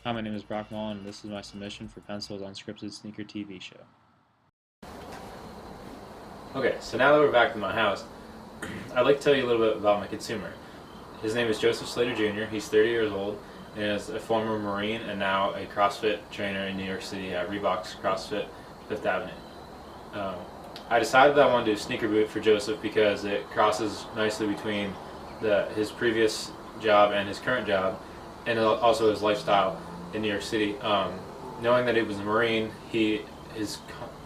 Hi, my name is Brock Mullen, and this is my submission for Pensole's Unscripted Sneaker TV show. Okay, so now that we're back in my house, I'd like to tell you a little bit about my consumer. His name is Joseph Slater Jr. He's 30 years old and is a former Marine and now a CrossFit trainer in New York City at Reebok's CrossFit, Fifth Avenue. I decided that I wanted to do a sneaker boot for Joseph because it crosses nicely between his previous job and his current job, and also his lifestyle in New York City. Knowing that he was a Marine, he is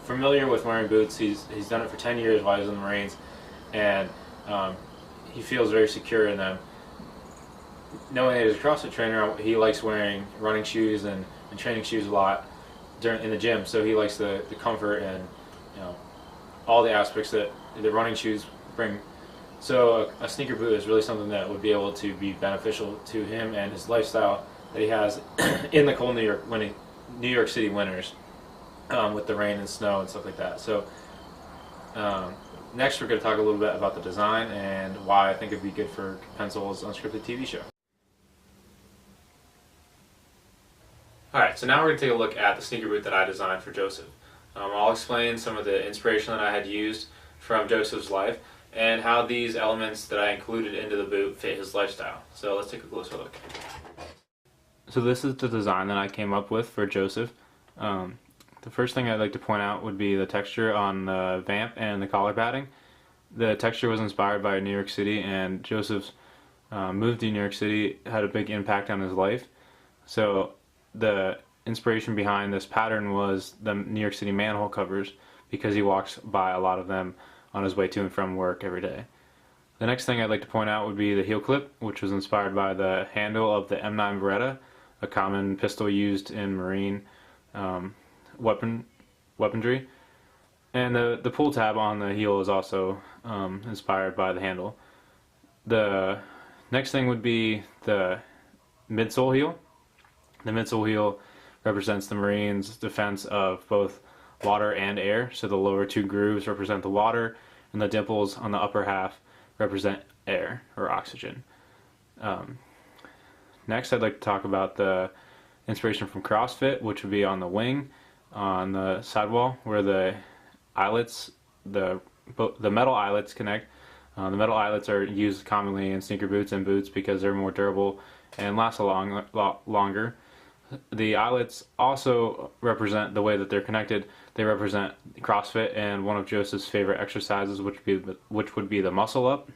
familiar with wearing boots. He's done it for 10 years while he was in the Marines, and he feels very secure in them. Knowing that he's a CrossFit trainer, he likes wearing running shoes and training shoes a lot in the gym. So he likes the comfort and all the aspects that the running shoes bring. So a sneaker boot is really something that would be able to be beneficial to him and his lifestyle that he has in the cold New York City winters, with the rain and snow and stuff like that. So next we're going to talk a little bit about the design and why I think it'd be good for Pensole's Unscripted TV show. Alright, so now we're going to take a look at the sneaker boot that I designed for Joseph. I'll explain some of the inspiration that I had used from Joseph's life and how these elements that I included into the boot fit his lifestyle. So let's take a closer look. So this is the design that I came up with for Joseph. The first thing I'd like to point out would be the texture on the vamp and the collar padding. The texture was inspired by New York City, and Joseph's move to New York City had a big impact on his life. So the inspiration behind this pattern was the New York City manhole covers, because he walks by a lot of them on his way to and from work every day. The next thing I'd like to point out would be the heel clip, which was inspired by the handle of the M9 Beretta, a common pistol used in Marine weaponry. And the pull tab on the heel is also inspired by the handle. The next thing would be the midsole heel. The midsole heel represents the Marines' defense of both water and air. So the lower two grooves represent the water, and the dimples on the upper half represent air or oxygen. Next, I'd like to talk about the inspiration from CrossFit, which would be on the wing, on the sidewall, where the eyelets, the metal eyelets connect. The metal eyelets are used commonly in sneaker boots and boots because they're more durable and last a lot longer. The eyelets also represent the way that they're connected. They represent CrossFit and one of Joseph's favorite exercises, which would be the muscle up.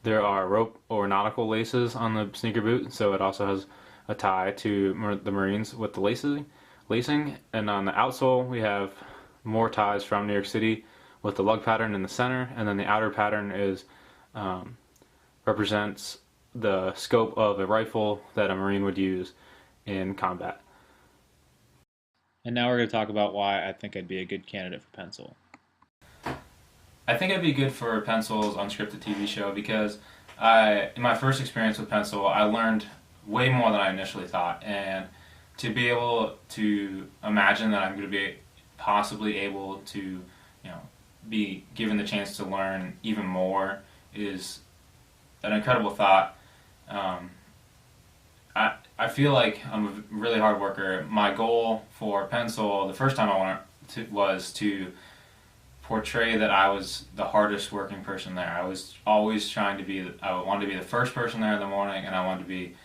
There are rope or nautical laces on the sneaker boot, so it also has a tie to the Marines with the lacing. And on the outsole, we have more ties from New York City with the lug pattern in the center, and then the outer pattern is represents the scope of a rifle that a Marine would use in combat. And now we're going to talk about why I think I'd be a good candidate for Pensole. I think I'd be good for Pensole's Unscripted TV show because in my first experience with Pensole, I learned way more than I initially thought, and to be able to imagine that I'm going to be possibly able to, be given the chance to learn even more is an incredible thought. I feel like I'm a really hard worker. My goal for Pensole the first time I went was to portray that I was the hardest working person there. I was always trying to be, I wanted to be the first person there in the morning, and I wanted to be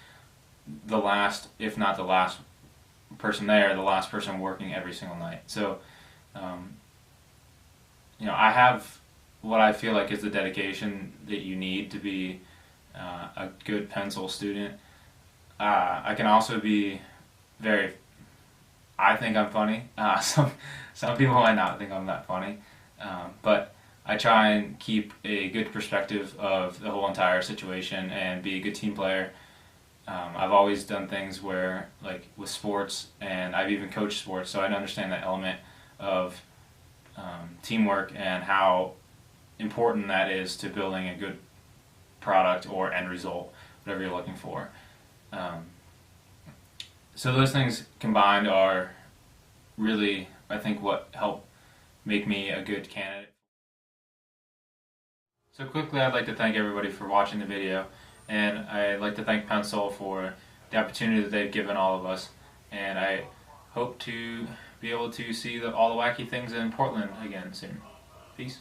the last, if not the last person there, the last person working every single night. So, I have what I feel like is the dedication that you need to be a good Pensole student. I can also be I think I'm funny. Some people might not think I'm that funny, but I try and keep a good perspective of the whole entire situation and be a good team player. I've always done things where, like with sports, and I've even coached sports, so I understand that element of teamwork and how important that is to building a good product or end result, whatever you're looking for. So those things combined are really, I think, what help make me a good candidate. So quickly, I'd like to thank everybody for watching the video, and I'd like to thank Pensole for the opportunity that they've given all of us, and I hope to be able to see all the wacky things in Portland again soon. Peace.